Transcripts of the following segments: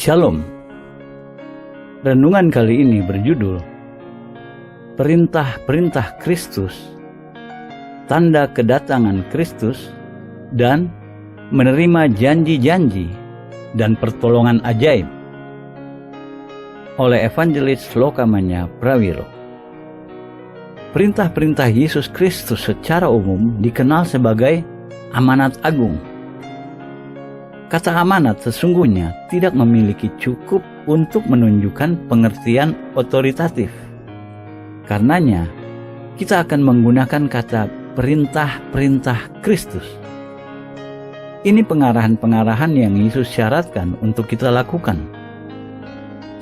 Shalom. Renungan kali ini berjudul Perintah-perintah Kristus, Tanda Kedatangan Kristus, dan Menerima Janji-janji dan Pertolongan Ajaib oleh Evangelis Lokamanya Prawiro. Perintah-perintah Yesus Kristus secara umum dikenal sebagai amanat agung. Kata amanat sesungguhnya tidak memiliki cukup untuk menunjukkan pengertian otoritatif. Karenanya, kita akan menggunakan kata perintah-perintah Kristus. Ini pengarahan-pengarahan yang Yesus syaratkan untuk kita lakukan.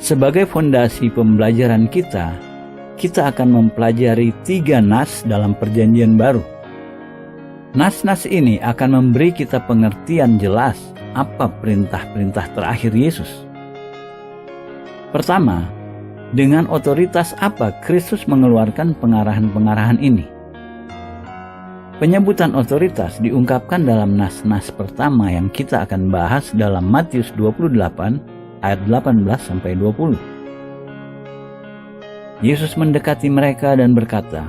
Sebagai fondasi pembelajaran kita akan mempelajari 3 nas dalam Perjanjian Baru. Nas-nas ini akan memberi kita pengertian jelas apa perintah-perintah terakhir Yesus. Pertama, dengan otoritas apa Kristus mengeluarkan pengarahan-pengarahan ini? Penyebutan otoritas diungkapkan dalam nas-nas pertama yang kita akan bahas dalam Matius 28 ayat 18-20. Yesus mendekati mereka dan berkata,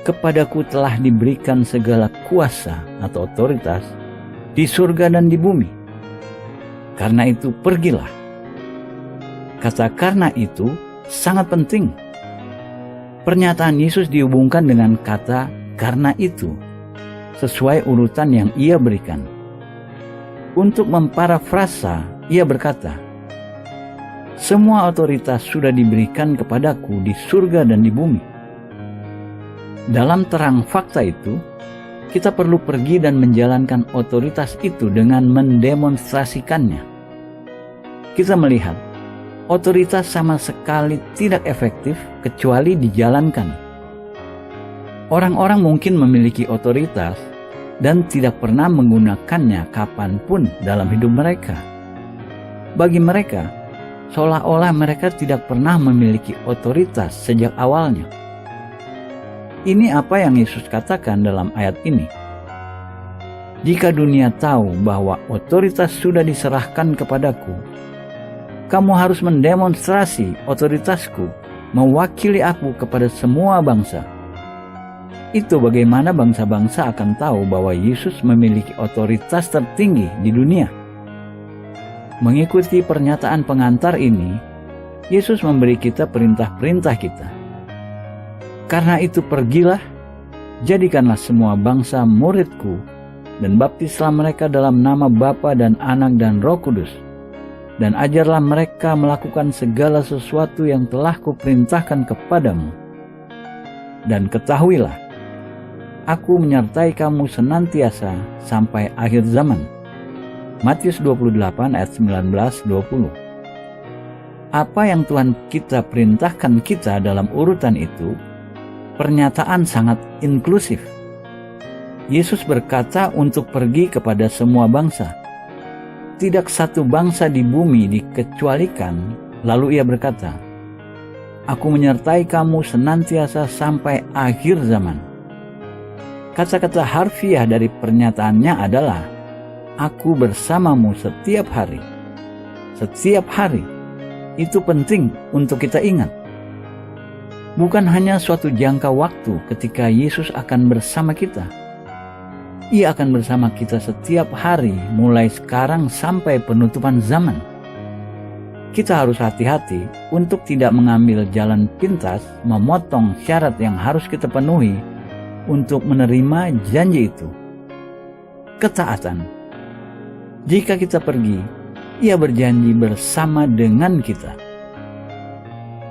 "Kepadaku telah diberikan segala kuasa atau otoritas di surga dan di bumi. Karena itu pergilah." Kata "karena itu" sangat penting. Pernyataan Yesus dihubungkan dengan kata "karena itu" sesuai urutan yang ia berikan. Untuk memparafrasa, ia berkata, "Semua otoritas sudah diberikan kepadaku di surga dan di bumi." Dalam terang fakta itu, kita perlu pergi dan menjalankan otoritas itu dengan mendemonstrasikannya. Kita melihat, otoritas sama sekali tidak efektif kecuali dijalankan. Orang-orang mungkin memiliki otoritas dan tidak pernah menggunakannya kapanpun dalam hidup mereka. Bagi mereka, seolah-olah mereka tidak pernah memiliki otoritas sejak awalnya. Ini apa yang Yesus katakan dalam ayat ini. "Jika dunia tahu bahwa otoritas sudah diserahkan kepadaku, kamu harus mendemonstrasi otoritasku mewakili aku kepada semua bangsa." Itu bagaimana bangsa-bangsa akan tahu bahwa Yesus memiliki otoritas tertinggi di dunia. Mengikuti pernyataan pengantar ini, Yesus memberi kita perintah-perintah kita. "Karena itu pergilah, jadikanlah semua bangsa muridku, dan baptislah mereka dalam nama Bapa dan Anak dan Roh Kudus, dan ajarlah mereka melakukan segala sesuatu yang telah kuperintahkan kepadamu. Dan ketahuilah, aku menyertai kamu senantiasa sampai akhir zaman." Matius 28 ayat 19-20. Apa yang Tuhan kita perintahkan kita dalam urutan itu, pernyataan sangat inklusif. Yesus berkata untuk pergi kepada semua bangsa. Tidak satu bangsa di bumi dikecualikan, lalu ia berkata, "Aku menyertai kamu senantiasa sampai akhir zaman." Kata-kata harfiah dari pernyataannya adalah, "Aku bersamamu setiap hari." Setiap hari. Itu penting untuk kita ingat. Bukan hanya suatu jangka waktu ketika Yesus akan bersama kita. Ia akan bersama kita setiap hari mulai sekarang sampai penutupan zaman. Kita harus hati-hati untuk tidak mengambil jalan pintas memotong syarat yang harus kita penuhi untuk menerima janji itu. Ketaatan. Jika kita pergi, ia berjanji bersama dengan kita.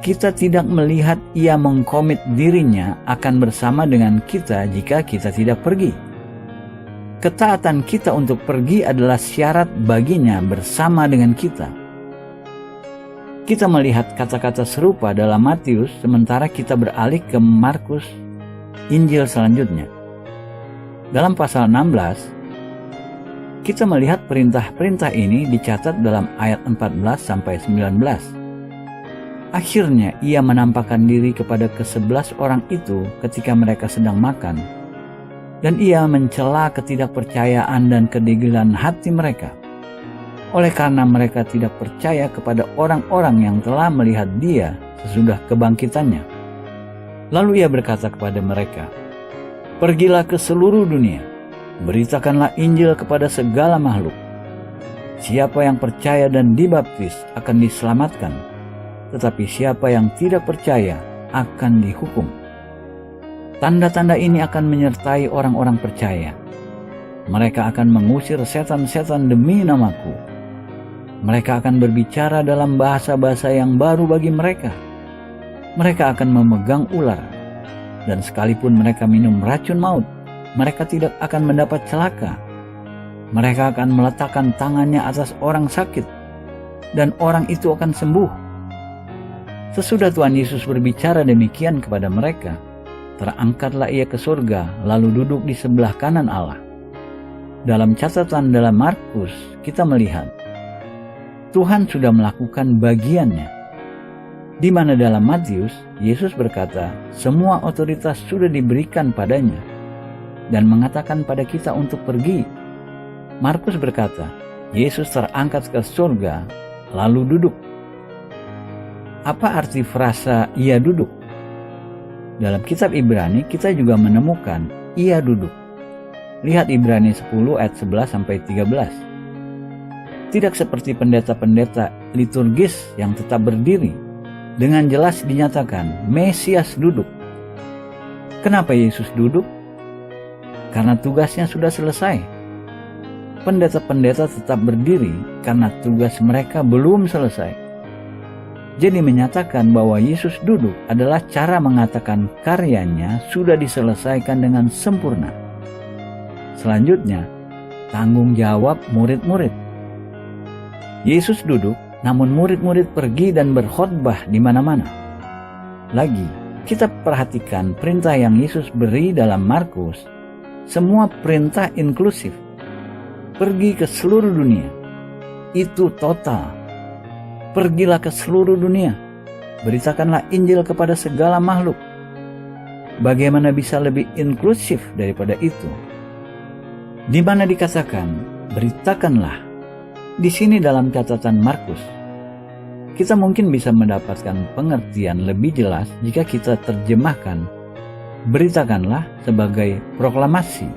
Kita tidak melihat ia mengkomit dirinya akan bersama dengan kita jika kita tidak pergi. Ketaatan kita untuk pergi adalah syarat baginya bersama dengan kita. Kita melihat kata-kata serupa dalam Matius sementara kita beralih ke Markus, Injil selanjutnya. Dalam pasal 16, kita melihat perintah-perintah ini dicatat dalam ayat 14-19. Akhirnya ia menampakkan diri kepada ke-11 orang itu ketika mereka sedang makan, dan ia mencela ketidakpercayaan dan kedegilan hati mereka. oleh karena mereka tidak percaya kepada orang-orang yang telah melihat Dia sesudah kebangkitannya. Lalu Ia berkata kepada mereka, "Pergilah ke seluruh dunia, beritakanlah Injil kepada segala makhluk. Siapa yang percaya dan dibaptis akan diselamatkan, tetapi siapa yang tidak percaya akan dihukum. Tanda-tanda ini akan menyertai orang-orang percaya. Mereka akan mengusir setan-setan demi namaku. Mereka akan berbicara dalam bahasa-bahasa yang baru bagi mereka. Mereka akan memegang ular, dan sekalipun mereka minum racun maut, mereka tidak akan mendapat celaka. Mereka akan meletakkan tangannya atas orang sakit, dan orang itu akan sembuh." Sesudah Tuhan Yesus berbicara demikian kepada mereka, terangkatlah Ia ke surga, lalu duduk di sebelah kanan Allah. Dalam catatan dalam Markus, kita melihat Tuhan sudah melakukan bagiannya, di mana dalam Matius, Yesus berkata, semua otoritas sudah diberikan padanya, dan mengatakan pada kita untuk pergi. Markus berkata, Yesus terangkat ke surga, lalu duduk. Apa arti frasa "Ia duduk"? Dalam kitab Ibrani, kita juga menemukan "Ia duduk". Lihat Ibrani 10 ayat 11-13. Tidak seperti pendeta-pendeta liturgis yang tetap berdiri, dengan jelas dinyatakan Mesias duduk. Kenapa Yesus duduk? Karena tugasnya sudah selesai. Pendeta-pendeta tetap berdiri karena tugas mereka belum selesai. Jadi menyatakan bahwa Yesus duduk adalah cara mengatakan karyanya sudah diselesaikan dengan sempurna. Selanjutnya, tanggung jawab murid-murid. Yesus duduk, namun murid-murid pergi dan berkhotbah di mana-mana. Lagi, kita perhatikan perintah yang Yesus beri dalam Markus. Semua perintah inklusif. Pergi ke seluruh dunia. Itu total. Pergilah ke seluruh dunia. Beritakanlah Injil kepada segala makhluk. Bagaimana bisa lebih inklusif daripada itu? Di mana dikatakan, beritakanlah. Di sini dalam catatan Markus, kita mungkin bisa mendapatkan pengertian lebih jelas jika kita terjemahkan beritakanlah sebagai proklamasi.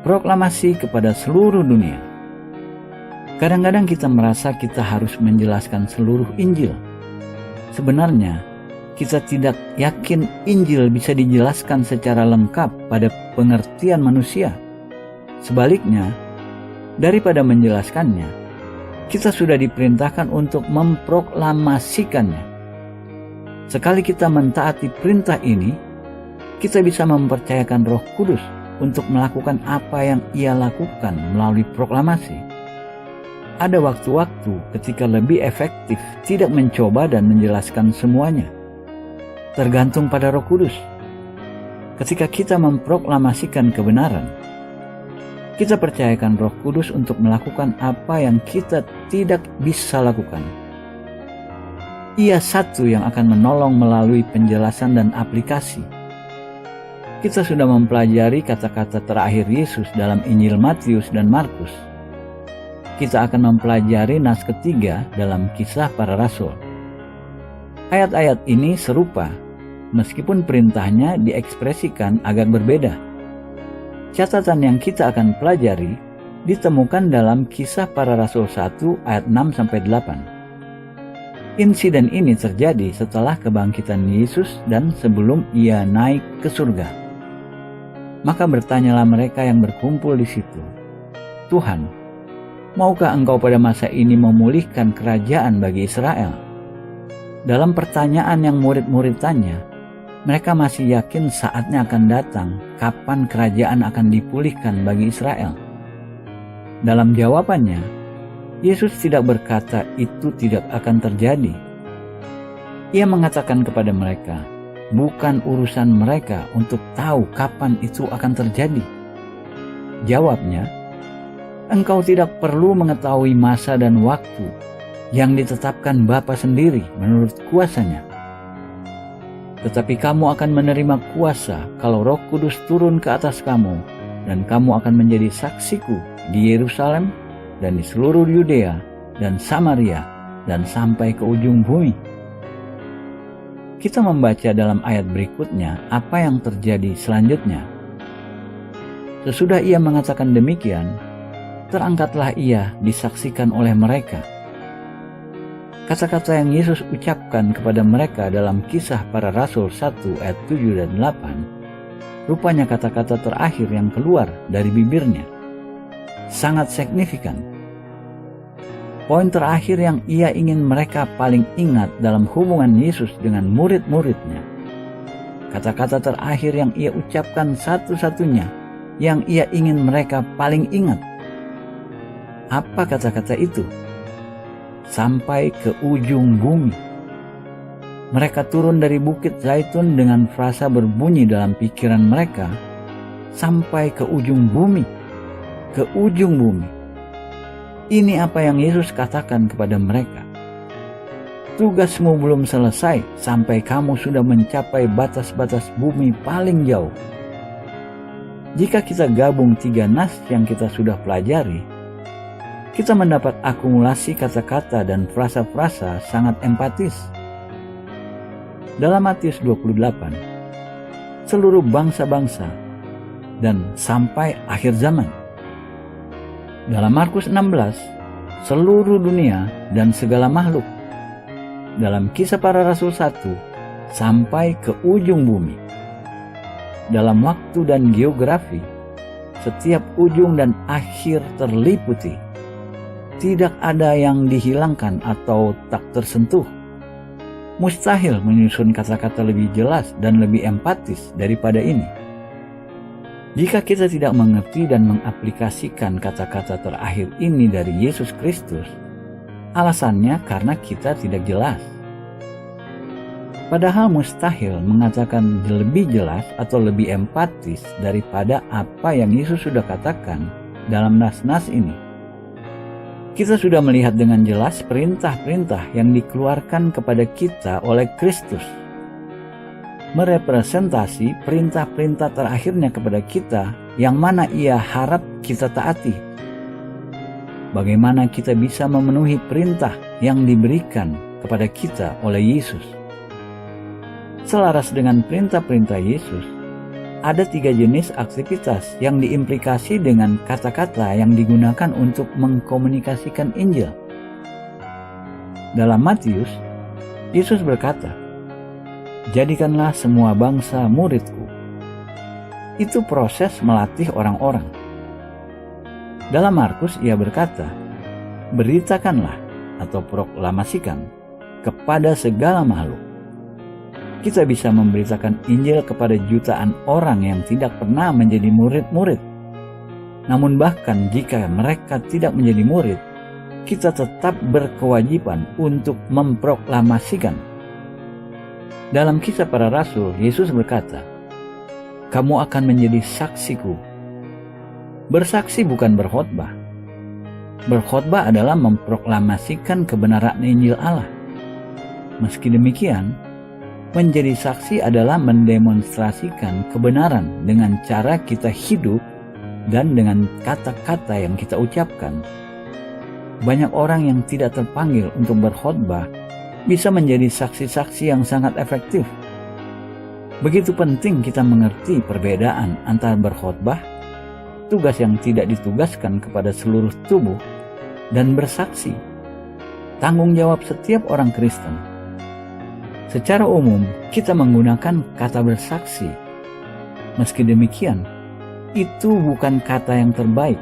Proklamasi kepada seluruh dunia. Kadang-kadang kita merasa kita harus menjelaskan seluruh Injil. Sebenarnya, kita tidak yakin Injil bisa dijelaskan secara lengkap pada pengertian manusia. Sebaliknya, daripada menjelaskannya, kita sudah diperintahkan untuk memproklamasikannya. Sekali kita mentaati perintah ini, kita bisa mempercayakan Roh Kudus untuk melakukan apa yang Ia lakukan melalui proklamasi. Ada waktu-waktu ketika lebih efektif tidak mencoba dan menjelaskan semuanya. Tergantung pada Roh Kudus. Ketika kita memproklamasikan kebenaran, kita percayakan Roh Kudus untuk melakukan apa yang kita tidak bisa lakukan. Ia satu yang akan menolong melalui penjelasan dan aplikasi. Kita sudah mempelajari kata-kata terakhir Yesus dalam Injil Matius dan Markus. Kita akan mempelajari nas ketiga dalam Kisah Para Rasul. Ayat-ayat ini serupa, meskipun perintahnya diekspresikan agak berbeda. Catatan yang kita akan pelajari ditemukan dalam Kisah Para Rasul 1 ayat 6-8. Insiden ini terjadi setelah kebangkitan Yesus dan sebelum Ia naik ke surga. Maka bertanyalah mereka yang berkumpul di situ, "Tuhan, maukah Engkau pada masa ini memulihkan kerajaan bagi Israel?" Dalam pertanyaan yang murid-murid tanya, mereka masih yakin saatnya akan datang kapan kerajaan akan dipulihkan bagi Israel. Dalam jawabannya, Yesus tidak berkata itu tidak akan terjadi. Ia mengatakan kepada mereka, bukan urusan mereka untuk tahu kapan itu akan terjadi. Jawabnya, engkau tidak perlu mengetahui masa dan waktu yang ditetapkan Bapa sendiri menurut kuasanya. Tetapi kamu akan menerima kuasa kalau Roh Kudus turun ke atas kamu, dan kamu akan menjadi saksiku di Yerusalem, dan di seluruh Yudea dan Samaria dan sampai ke ujung bumi. Kita membaca dalam ayat berikutnya apa yang terjadi selanjutnya. Sesudah ia mengatakan demikian, terangkatlah ia disaksikan oleh mereka. Kata-kata yang Yesus ucapkan kepada mereka dalam Kisah Para Rasul 1 ayat 7 dan 8, rupanya kata-kata terakhir yang keluar dari bibirnya. Sangat signifikan. Poin terakhir yang ia ingin mereka paling ingat dalam hubungan Yesus dengan murid-muridnya. Kata-kata terakhir yang ia ucapkan satu-satunya yang ia ingin mereka paling ingat. Apa kata-kata itu? Sampai ke ujung bumi. Mereka turun dari Bukit Zaitun dengan frasa berbunyi dalam pikiran mereka, sampai ke ujung bumi. Ke ujung bumi. Ini apa yang Yesus katakan kepada mereka. Tugasmu belum selesai sampai kamu sudah mencapai batas-batas bumi paling jauh. Jika kita gabung 3 nas yang kita sudah pelajari, kita mendapat akumulasi kata-kata dan frasa-frasa sangat empatis. Dalam Matius 28, seluruh bangsa-bangsa dan sampai akhir zaman. Dalam Markus 16, seluruh dunia dan segala makhluk. Dalam Kisah Para Rasul 1, sampai ke ujung bumi. Dalam waktu dan geografi, setiap ujung dan akhir terliputi. Tidak ada yang dihilangkan atau tak tersentuh. Mustahil menyusun kata-kata lebih jelas dan lebih empatis daripada ini. Jika kita tidak mengerti dan mengaplikasikan kata-kata terakhir ini dari Yesus Kristus, alasannya karena kita tidak jelas. Padahal mustahil mengatakan lebih jelas atau lebih empatis daripada apa yang Yesus sudah katakan dalam nas-nas ini. Kita sudah melihat dengan jelas perintah-perintah yang dikeluarkan kepada kita oleh Kristus. Merepresentasi perintah-perintah terakhirnya kepada kita yang mana ia harap kita taati. Bagaimana kita bisa memenuhi perintah yang diberikan kepada kita oleh Yesus. Selaras dengan perintah-perintah Yesus, ada 3 jenis aktivitas yang diimplikasi dengan kata-kata yang digunakan untuk mengkomunikasikan Injil. Dalam Matius, Yesus berkata, "Jadikanlah semua bangsa muridku." Itu proses melatih orang-orang. Dalam Markus ia berkata, "Beritakanlah atau proklamasikan kepada segala makhluk." Kita bisa memberitakan Injil kepada jutaan orang yang tidak pernah menjadi murid-murid. Namun bahkan jika mereka tidak menjadi murid, kita tetap berkewajiban untuk memproklamasikan. Dalam Kisah Para Rasul, Yesus berkata, "Kamu akan menjadi saksiku." Bersaksi bukan berkhotbah. Berkhotbah adalah memproklamasikan kebenaran Injil Allah. Meski demikian, menjadi saksi adalah mendemonstrasikan kebenaran dengan cara kita hidup dan dengan kata-kata yang kita ucapkan. Banyak orang yang tidak terpanggil untuk berkhotbah bisa menjadi saksi-saksi yang sangat efektif. Begitu penting kita mengerti perbedaan antara berkhotbah, tugas yang tidak ditugaskan kepada seluruh tubuh, dan bersaksi, tanggung jawab setiap orang Kristen. Secara umum, kita menggunakan kata bersaksi. Meski demikian, itu bukan kata yang terbaik,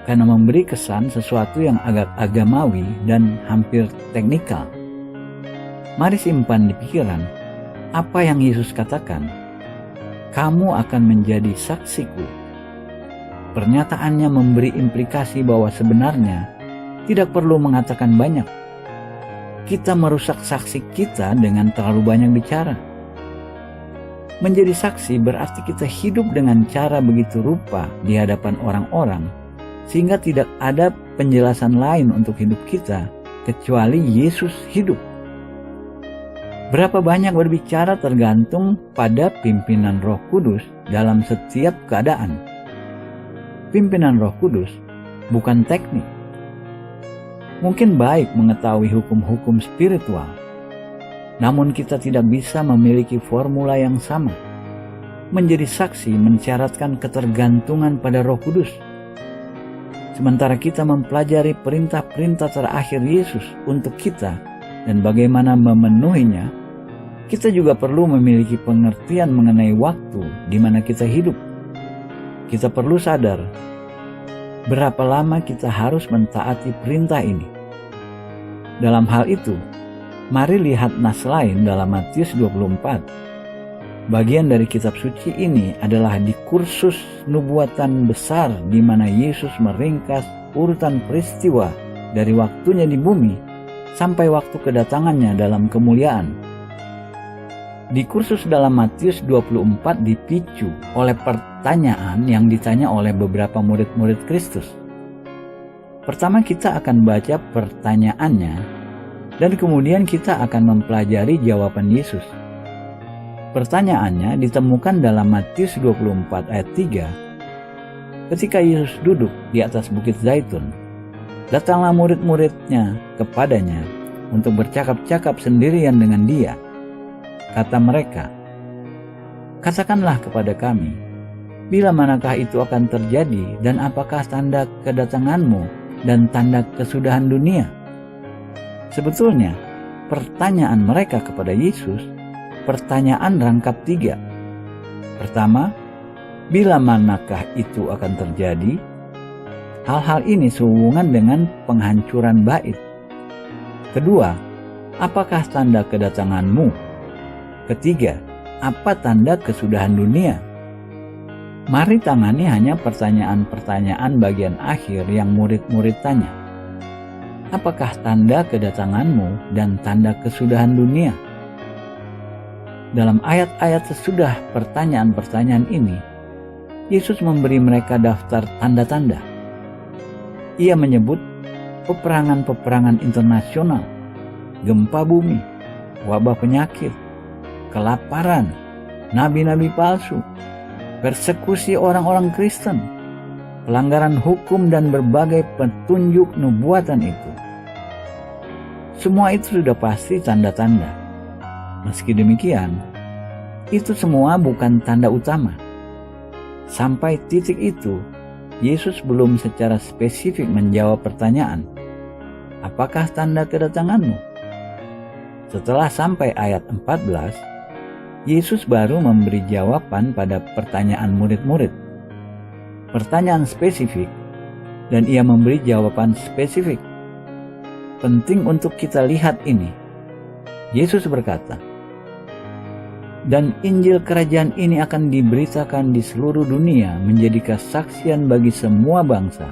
karena memberi kesan sesuatu yang agak agamawi dan hampir teknikal. Mari simpan di pikiran apa yang Yesus katakan, "Kamu akan menjadi saksiku." Pernyataannya memberi implikasi bahwa sebenarnya tidak perlu mengatakan banyak. Kita merusak saksi kita dengan terlalu banyak bicara. Menjadi saksi berarti kita hidup dengan cara begitu rupa di hadapan orang-orang, sehingga tidak ada penjelasan lain untuk hidup kita kecuali Yesus hidup. Berapa banyak berbicara tergantung pada pimpinan Roh Kudus dalam setiap keadaan. Pimpinan Roh Kudus bukan teknik, Mungkin baik mengetahui hukum-hukum spiritual, namun kita tidak bisa memiliki formula yang sama. Menjadi saksi mensyaratkan ketergantungan pada Roh Kudus. Sementara kita mempelajari perintah-perintah terakhir Yesus untuk kita dan bagaimana memenuhinya, kita juga perlu memiliki pengertian mengenai waktu di mana kita hidup. Kita perlu sadar berapa lama kita harus mentaati perintah ini. Dalam hal itu, mari lihat nas lain dalam Matius 24. Bagian dari kitab suci ini adalah di kursus nubuatan besar di mana Yesus meringkas urutan peristiwa dari waktunya di bumi sampai waktu kedatangannya dalam kemuliaan. Di kursus dalam Matius 24 dipicu oleh pertanyaan yang ditanya oleh beberapa murid-murid Kristus. Pertama kita akan baca pertanyaannya dan kemudian kita akan mempelajari jawaban Yesus. Pertanyaannya ditemukan dalam Matius 24 ayat 3. Ketika Yesus duduk di atas bukit Zaitun, datanglah murid-muridnya kepadanya untuk bercakap-cakap sendirian dengan dia. Kata mereka, "Katakanlah kepada kami, bila manakah itu akan terjadi dan apakah tanda kedatanganmu dan tanda kesudahan dunia?" Sebetulnya, pertanyaan mereka kepada Yesus pertanyaan rangkap 3. Pertama, bila manakah itu akan terjadi? Hal-hal ini sehubungan dengan penghancuran bait. Kedua, apakah tanda kedatanganmu? Ketiga, apa tanda kesudahan dunia? Mari tangani hanya pertanyaan-pertanyaan bagian akhir yang murid-murid tanya. Apakah tanda kedatanganmu dan tanda kesudahan dunia? Dalam ayat-ayat sesudah pertanyaan-pertanyaan ini, Yesus memberi mereka daftar tanda-tanda. Ia menyebut peperangan-peperangan internasional, gempa bumi, wabah penyakit, kelaparan, nabi-nabi palsu, persekusi orang-orang Kristen, pelanggaran hukum dan berbagai petunjuk nubuatan itu. Semua itu sudah pasti tanda-tanda. Meski demikian, itu semua bukan tanda utama. Sampai titik itu, Yesus belum secara spesifik menjawab pertanyaan, "Apakah tanda kedatanganmu?" Setelah sampai ayat 14, Yesus baru memberi jawaban pada pertanyaan murid-murid. Pertanyaan spesifik, dan ia memberi jawaban spesifik. Penting untuk kita lihat ini. Yesus berkata, "Dan Injil Kerajaan ini akan diberitakan di seluruh dunia menjadi kesaksian bagi semua bangsa.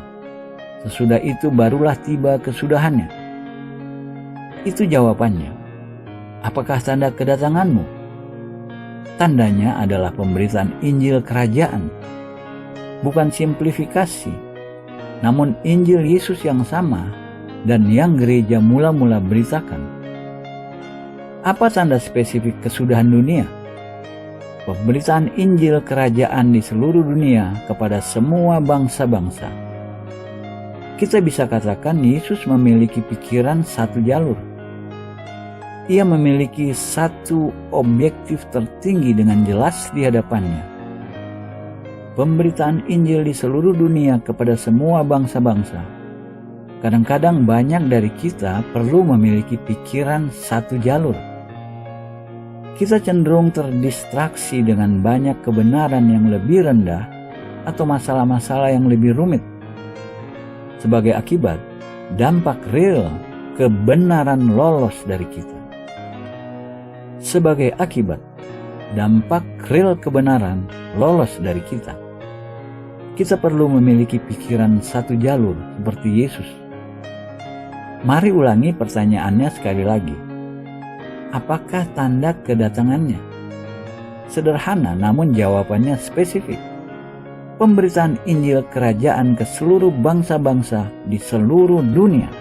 Sesudah itu barulah tiba kesudahannya." Itu jawabannya. Apakah tanda kedatanganmu? Tandanya adalah pemberitaan Injil Kerajaan. Bukan simplifikasi, namun Injil Yesus yang sama dan yang gereja mula-mula beritakan. Apa tanda spesifik kesudahan dunia? Pemberitaan Injil Kerajaan di seluruh dunia kepada semua bangsa-bangsa. Kita bisa katakan Yesus memiliki pikiran satu jalur. Ia memiliki satu objektif tertinggi dengan jelas di hadapannya. Pemberitaan Injil di seluruh dunia kepada semua bangsa-bangsa. Kadang-kadang banyak dari kita perlu memiliki pikiran satu jalur. Kita cenderung terdistraksi dengan banyak kebenaran yang lebih rendah atau masalah-masalah yang lebih rumit. Sebagai akibat, dampak real kebenaran lolos dari kita. Sebagai akibat, dampak real kebenaran lolos dari kita. Kita perlu memiliki pikiran satu jalur seperti Yesus. Mari ulangi pertanyaannya sekali lagi. Apakah tanda kedatangannya? Sederhana namun jawabannya spesifik. Pemberitaan Injil Kerajaan ke seluruh bangsa-bangsa di seluruh dunia.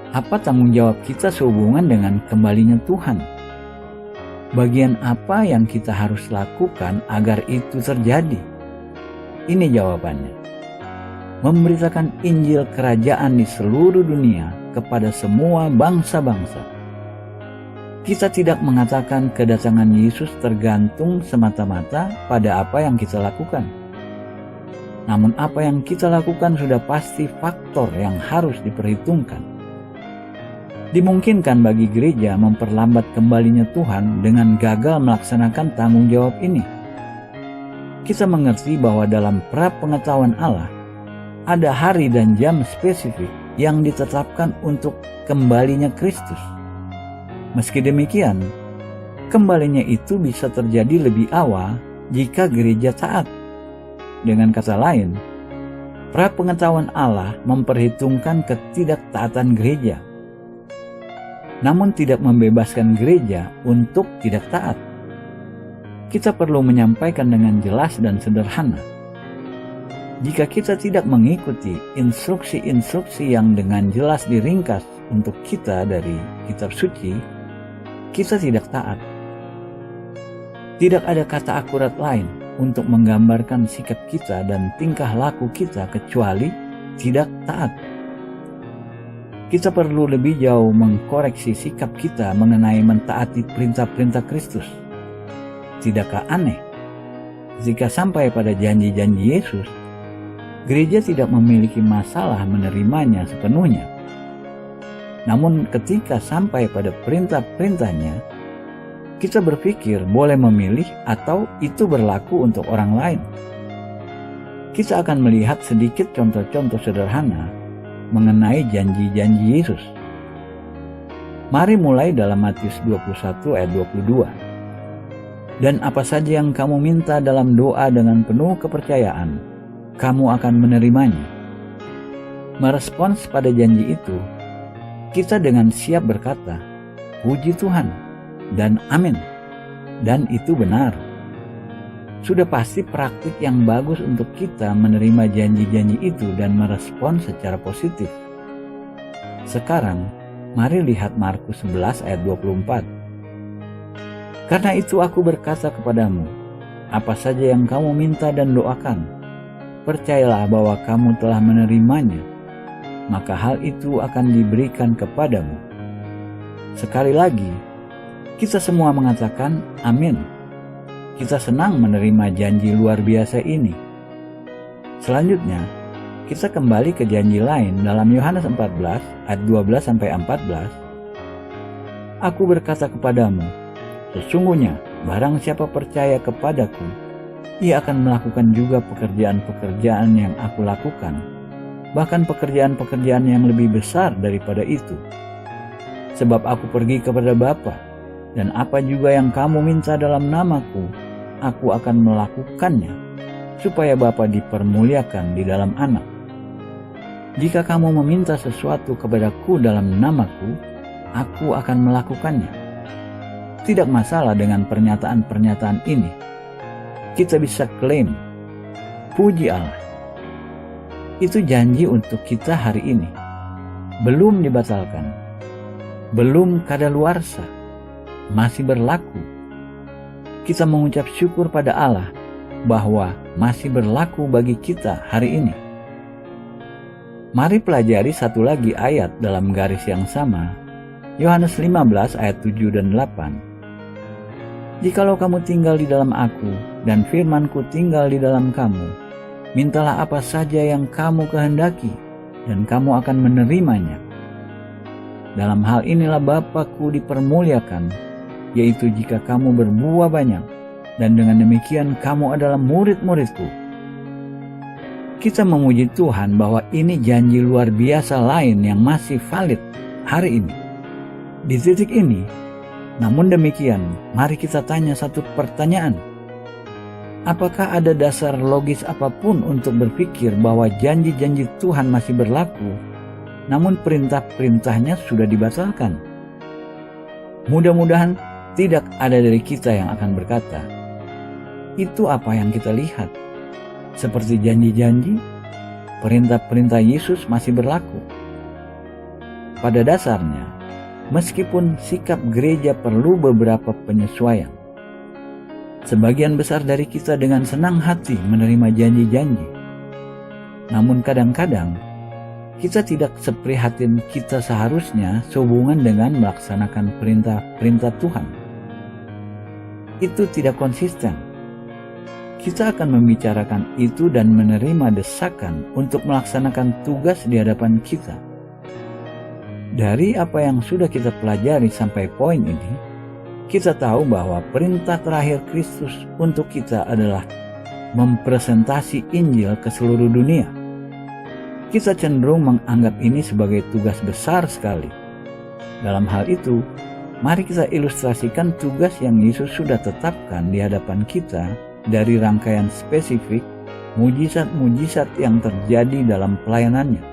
Apa tanggung jawab kita sehubungan dengan kembalinya Tuhan? Bagian apa yang kita harus lakukan agar itu terjadi? Ini jawabannya. memberitakan Injil Kerajaan di seluruh dunia kepada semua bangsa-bangsa. Kita tidak mengatakan kedatangan Yesus tergantung semata-mata pada apa yang kita lakukan. Namun apa yang kita lakukan sudah pasti faktor yang harus diperhitungkan. Dimungkinkan bagi gereja memperlambat kembalinya Tuhan dengan gagal melaksanakan tanggung jawab ini. Kita mengerti bahwa dalam prapengetahuan Allah, ada hari dan jam spesifik yang ditetapkan untuk kembalinya Kristus. Meski demikian, kembalinya itu bisa terjadi lebih awal jika gereja taat. Dengan kata lain, prapengetahuan Allah memperhitungkan ketidaktaatan gereja, namun tidak membebaskan gereja untuk tidak taat. Kita perlu menyampaikan dengan jelas dan sederhana. Jika kita tidak mengikuti instruksi-instruksi yang dengan jelas diringkas untuk kita dari kitab suci, kita tidak taat. Tidak ada kata akurat lain untuk menggambarkan sikap kita dan tingkah laku kita kecuali tidak taat. Kita perlu lebih jauh mengkoreksi sikap kita mengenai mentaati perintah-perintah Kristus. Tidakkah aneh jika sampai pada janji-janji Yesus, gereja tidak memiliki masalah menerimanya sepenuhnya. Namun ketika sampai pada perintah-perintahnya, kita berpikir boleh memilih atau itu berlaku untuk orang lain. Kita akan melihat sedikit contoh-contoh sederhana mengenai janji-janji Yesus. Mari mulai dalam Matius 21 ayat 22. Dan apa saja yang kamu minta dalam doa dengan penuh kepercayaan, kamu akan menerimanya. Merespons pada janji itu, kita dengan siap berkata, puji Tuhan, dan amin. Dan itu benar. Sudah pasti praktik yang bagus untuk kita menerima janji-janji itu dan merespon secara positif. Sekarang, mari lihat Markus 11 ayat 24. Karena itu aku berkata kepadamu, apa saja yang kamu minta dan doakan, percayalah bahwa kamu telah menerimanya, maka hal itu akan diberikan kepadamu. Sekali lagi, kita semua mengatakan amin. Kita senang menerima janji luar biasa ini. Selanjutnya, kita kembali ke janji lain dalam Yohanes 14 ayat 12-14. Aku berkata kepadamu, sesungguhnya barang siapa percaya kepadaku, ia akan melakukan juga pekerjaan-pekerjaan yang aku lakukan, bahkan pekerjaan-pekerjaan yang lebih besar daripada itu. Sebab aku pergi kepada Bapa, dan apa juga yang kamu minta dalam namaku, aku akan melakukannya, supaya Bapa dipermuliakan di dalam Anak. Jika kamu meminta sesuatu kepadaku dalam namaku, aku akan melakukannya. Tidak masalah dengan pernyataan-pernyataan ini. Kita bisa klaim, puji Allah. Itu janji untuk kita hari ini. Belum dibatalkan. Belum kadaluarsa. Masih berlaku. Kita mengucap syukur pada Allah bahwa masih berlaku bagi kita hari ini. Mari pelajari satu lagi ayat dalam garis yang sama. Yohanes 15 ayat 7 dan 8. Jikalau kamu tinggal di dalam aku, dan firman-Ku tinggal di dalam kamu, mintalah apa saja yang kamu kehendaki, dan kamu akan menerimanya. Dalam hal inilah Bapa-Ku dipermuliakan, yaitu jika kamu berbuah banyak, dan dengan demikian kamu adalah murid-murid-Ku. Kita memuji Tuhan bahwa ini janji luar biasa lain yang masih valid hari ini. Di titik ini, namun demikian, mari kita tanya satu pertanyaan. Apakah ada dasar logis apapun untuk berpikir bahwa janji-janji Tuhan masih berlaku, namun perintah-perintahnya sudah dibatalkan? Mudah-mudahan tidak ada dari kita yang akan berkata, itu apa yang kita lihat? Seperti janji-janji, perintah-perintah Yesus masih berlaku. Pada dasarnya, meskipun sikap gereja perlu beberapa penyesuaian, sebagian besar dari kita dengan senang hati menerima janji-janji. Namun kadang-kadang kita tidak seprihatin kita seharusnya sehubungan dengan melaksanakan perintah-perintah Tuhan. Itu tidak konsisten. Kita akan membicarakan itu dan menerima desakan untuk melaksanakan tugas di hadapan kita. Dari apa yang sudah kita pelajari sampai poin ini, kita tahu bahwa perintah terakhir Kristus untuk kita adalah mempresentasi Injil ke seluruh dunia. Kita cenderung menganggap ini sebagai tugas besar sekali. Dalam hal itu, mari kita ilustrasikan tugas yang Yesus sudah tetapkan di hadapan kita dari rangkaian spesifik mujizat-mujizat yang terjadi dalam pelayanannya.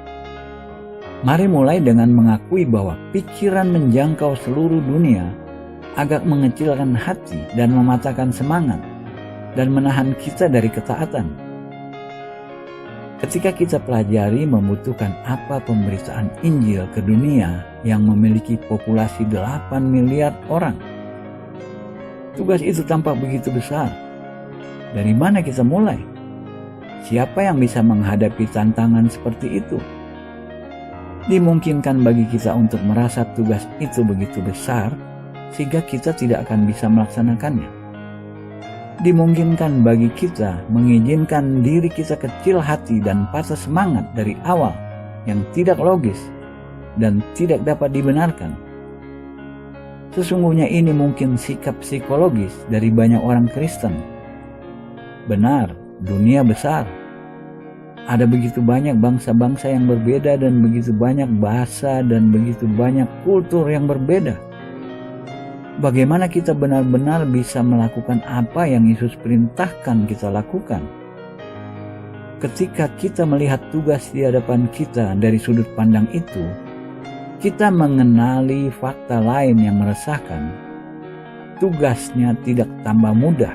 Mari mulai dengan mengakui bahwa pikiran menjangkau seluruh dunia agak mengecilkan hati dan mematahkan semangat dan menahan kita dari ketaatan. Ketika kita pelajari membutuhkan apa pemberitaan Injil ke dunia yang memiliki populasi 8 miliar orang. Tugas itu tampak begitu besar. Dari mana kita mulai? Siapa yang bisa menghadapi tantangan seperti itu? Dimungkinkan bagi kita untuk merasa tugas itu begitu besar sehingga kita tidak akan bisa melaksanakannya. Dimungkinkan bagi kita mengizinkan diri kita kecil hati dan patah semangat dari awal yang tidak logis dan tidak dapat dibenarkan. Sesungguhnya ini mungkin sikap psikologis dari banyak orang Kristen. Benar, dunia besar. Ada begitu banyak bangsa-bangsa yang berbeda dan begitu banyak bahasa dan begitu banyak kultur yang berbeda. Bagaimana kita benar-benar bisa melakukan apa yang Yesus perintahkan kita lakukan? Ketika kita melihat tugas di hadapan kita dari sudut pandang itu, kita mengenali fakta lain yang meresahkan. Tugasnya tidak tambah mudah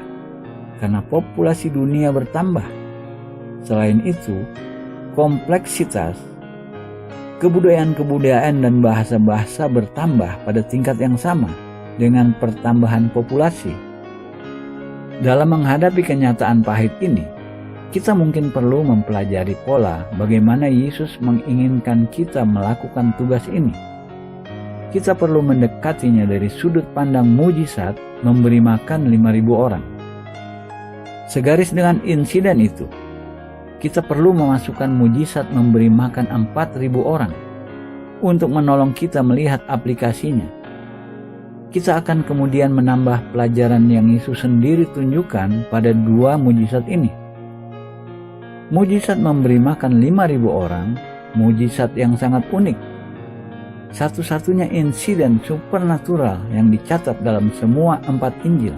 karena populasi dunia bertambah. Selain itu, kompleksitas, kebudayaan-kebudayaan dan bahasa-bahasa bertambah pada tingkat yang sama dengan pertambahan populasi. Dalam menghadapi kenyataan pahit ini, kita mungkin perlu mempelajari pola bagaimana Yesus menginginkan kita melakukan tugas ini. Kita perlu mendekatinya dari sudut pandang mujizat memberi makan 5.000 orang. Segaris dengan insiden itu, kita perlu memasukkan mujizat memberi makan 4.000 orang untuk menolong kita melihat aplikasinya. Kita akan kemudian menambah pelajaran yang Yesus sendiri tunjukkan pada 2 mujizat ini. Mujizat memberi makan 5.000 orang, mujizat yang sangat unik. Satu-satunya insiden supernatural yang dicatat dalam semua 4 Injil.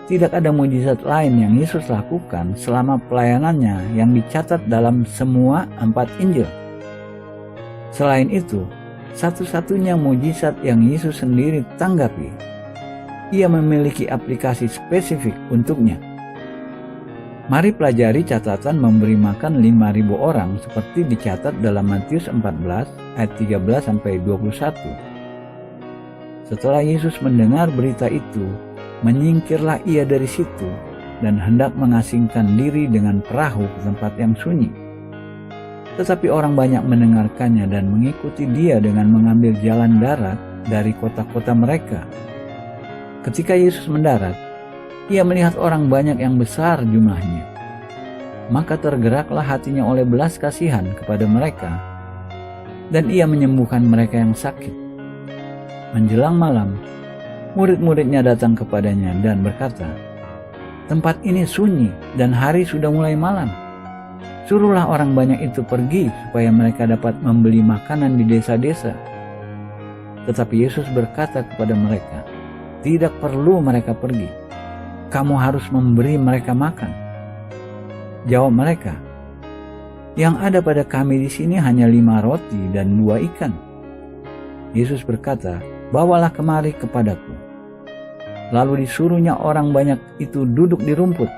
Tidak ada mujizat lain yang Yesus lakukan selama pelayanannya yang dicatat dalam semua 4 Injil. Selain itu, satu-satunya mujizat yang Yesus sendiri tanggapi, ia memiliki aplikasi spesifik untuknya. Mari pelajari catatan memberi makan 5.000 orang seperti dicatat dalam Matius 14 ayat 13-21. Setelah Yesus mendengar berita itu, menyingkirlah ia dari situ dan hendak mengasingkan diri dengan perahu ke tempat yang sunyi. Tetapi orang banyak mendengarkannya dan mengikuti dia dengan mengambil jalan darat dari kota-kota mereka. Ketika Yesus mendarat, ia melihat orang banyak yang besar jumlahnya. Maka tergeraklah hatinya oleh belas kasihan kepada mereka, dan ia menyembuhkan mereka yang sakit. Menjelang malam, murid-muridnya datang kepadanya dan berkata, "Tempat ini sunyi dan hari sudah mulai malam. Suruhlah orang banyak itu pergi supaya mereka dapat membeli makanan di desa-desa." Tetapi Yesus berkata kepada mereka, "Tidak perlu mereka pergi. Kamu harus memberi mereka makan." Jawab mereka, "Yang ada pada kami di sini hanya 5 roti dan 2 ikan." Yesus berkata, "Bawalah kemari kepadaku." Lalu disuruhnya orang banyak itu duduk di rumput.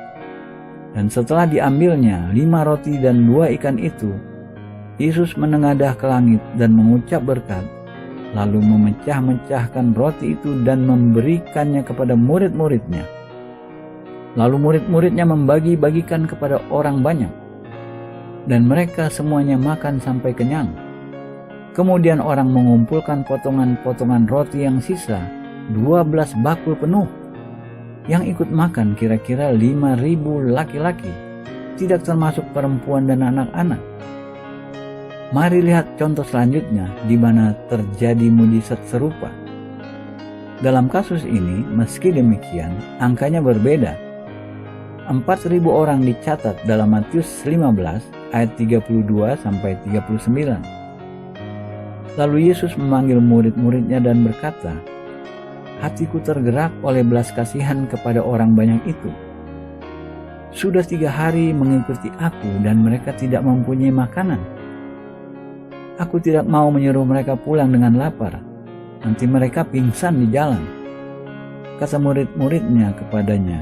Dan setelah diambilnya 5 roti dan 2 ikan itu, Yesus menengadah ke langit dan mengucap berkat, lalu memecah-mecahkan roti itu dan memberikannya kepada murid-muridnya. Lalu murid-muridnya membagi-bagikan kepada orang banyak. dan mereka semuanya makan sampai kenyang. Kemudian orang mengumpulkan potongan-potongan roti yang sisa, 12 bakul penuh. Yang ikut makan kira-kira 5.000 laki-laki, tidak termasuk perempuan dan anak-anak. Mari lihat contoh selanjutnya di mana terjadi mujizat serupa. Dalam kasus ini, meski demikian, angkanya berbeda. 4.000 orang dicatat dalam Matius 15 ayat 32 sampai 39. Lalu Yesus memanggil murid-muridnya dan berkata, "Hatiku tergerak oleh belas kasihan kepada orang banyak itu. Sudah 3 hari mengikuti aku dan mereka tidak mempunyai makanan. Aku tidak mau menyuruh mereka pulang dengan lapar. Nanti mereka pingsan di jalan." Kata murid-muridnya kepadanya,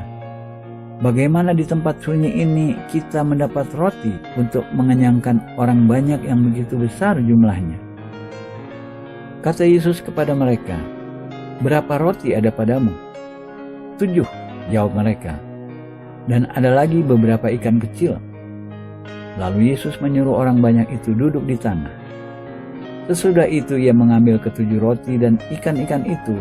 "Bagaimana di tempat sunyi ini kita mendapat roti untuk mengenyangkan orang banyak yang begitu besar jumlahnya?" Kata Yesus kepada mereka, "Berapa roti ada padamu?" 7, jawab mereka. "Dan ada lagi beberapa ikan kecil." Lalu Yesus menyuruh orang banyak itu duduk di tanah. Sesudah itu ia mengambil ke-7 roti dan ikan-ikan itu,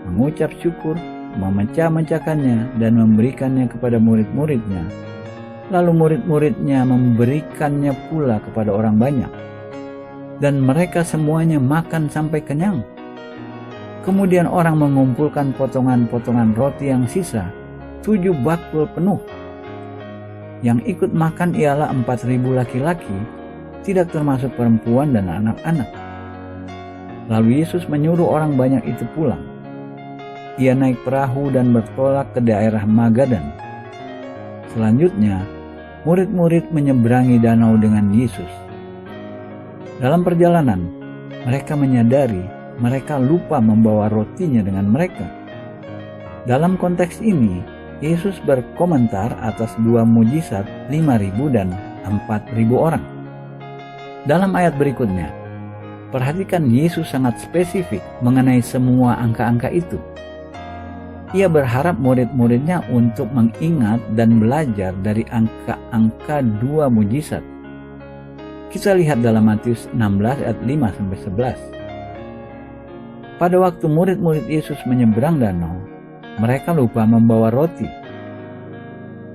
mengucap syukur, memecah-mecahkannya dan memberikannya kepada murid-muridnya. Lalu murid-muridnya memberikannya pula kepada orang banyak. Dan mereka semuanya makan sampai kenyang. Kemudian orang mengumpulkan potongan-potongan roti yang sisa, 7 bakul penuh. Yang ikut makan ialah 4.000 laki-laki, tidak termasuk perempuan dan anak-anak. Lalu Yesus menyuruh orang banyak itu pulang. Ia naik perahu dan bertolak ke daerah Magadan. Selanjutnya, murid-murid menyeberangi danau dengan Yesus. Dalam perjalanan, mereka menyadari mereka lupa membawa rotinya dengan mereka. Dalam konteks ini, Yesus berkomentar atas 2 mujizat 5.000 dan 4.000 orang. Dalam ayat berikutnya, perhatikan Yesus sangat spesifik mengenai semua angka-angka itu. Ia berharap murid-muridnya untuk mengingat dan belajar dari angka-angka 2 mujizat. Kita lihat dalam Matius 16 ayat 5-11. Pada waktu murid-murid Yesus menyeberang danau, mereka lupa membawa roti.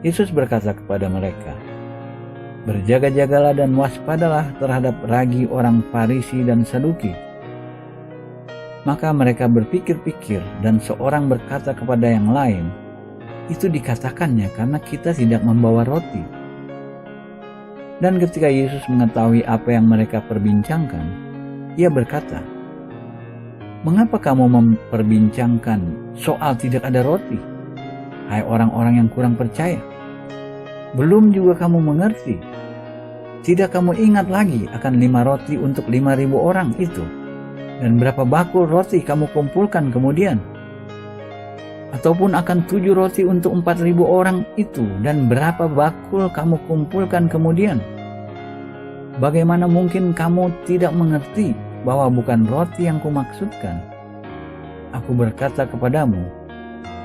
Yesus berkata kepada mereka, "Berjaga-jagalah dan waspadalah terhadap ragi orang Farisi dan Saduki." Maka mereka berpikir-pikir dan seorang berkata kepada yang lain, "Itu dikatakannya karena kita tidak membawa roti." Dan ketika Yesus mengetahui apa yang mereka perbincangkan, ia berkata, "Mengapa kamu memperbincangkan soal tidak ada roti? Hai orang-orang yang kurang percaya. Belum juga kamu mengerti? Tidak kamu ingat lagi akan 5 roti untuk 5.000 orang itu? Dan berapa bakul roti kamu kumpulkan kemudian? Ataupun akan 7 roti untuk 4.000 orang itu, dan berapa bakul kamu kumpulkan kemudian? Bagaimana mungkin kamu tidak mengerti bahwa bukan roti yang kumaksudkan? Aku berkata kepadamu,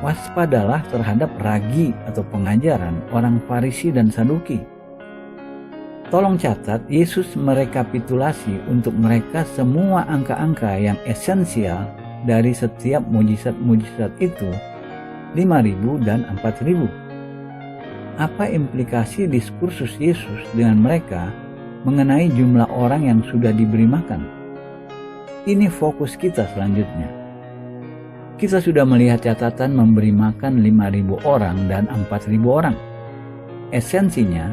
waspadalah terhadap ragi atau pengajaran orang Farisi dan Saduki." Tolong catat, Yesus merekapitulasi untuk mereka semua angka-angka yang esensial dari setiap mujizat-mujizat itu, 5.000 dan 4.000. Apa implikasi diskursus Yesus dengan mereka mengenai jumlah orang yang sudah diberi makan? Ini fokus kita selanjutnya. Kita sudah melihat catatan memberi makan 5.000 orang dan 4.000 orang. Esensinya,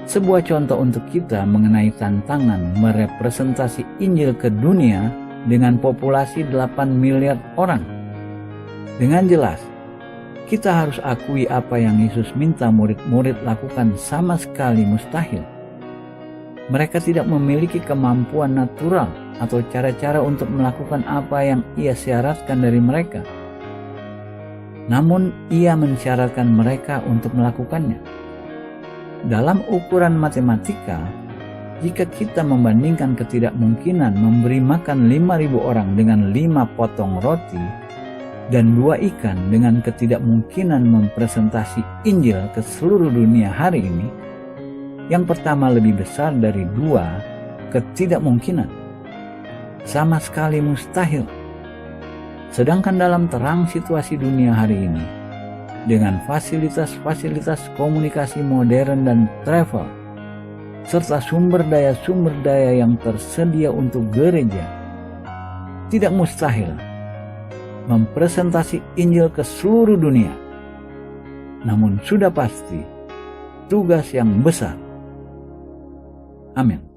sebuah contoh untuk kita mengenai tantangan merepresentasi Injil ke dunia dengan populasi 8 miliar orang. Dengan jelas, kita harus akui apa yang Yesus minta murid-murid lakukan sama sekali mustahil. Mereka tidak memiliki kemampuan natural atau cara-cara untuk melakukan apa yang ia syaratkan dari mereka. Namun ia mensyaratkan mereka untuk melakukannya. Dalam ukuran matematika, jika kita membandingkan ketidakmungkinan memberi makan 5.000 orang dengan 5 potong roti dan 2 ikan dengan ketidakmungkinan mempresentasi Injil ke seluruh dunia hari ini, Yang pertama lebih besar dari dua ketidakmungkinan. Sama sekali mustahil. Sedangkan dalam terang situasi dunia hari ini, dengan fasilitas-fasilitas komunikasi modern dan travel, serta sumber daya yang tersedia untuk gereja, tidak mustahil mempresentasi Injil ke seluruh dunia. Namun sudah pasti tugas yang besar. Amin.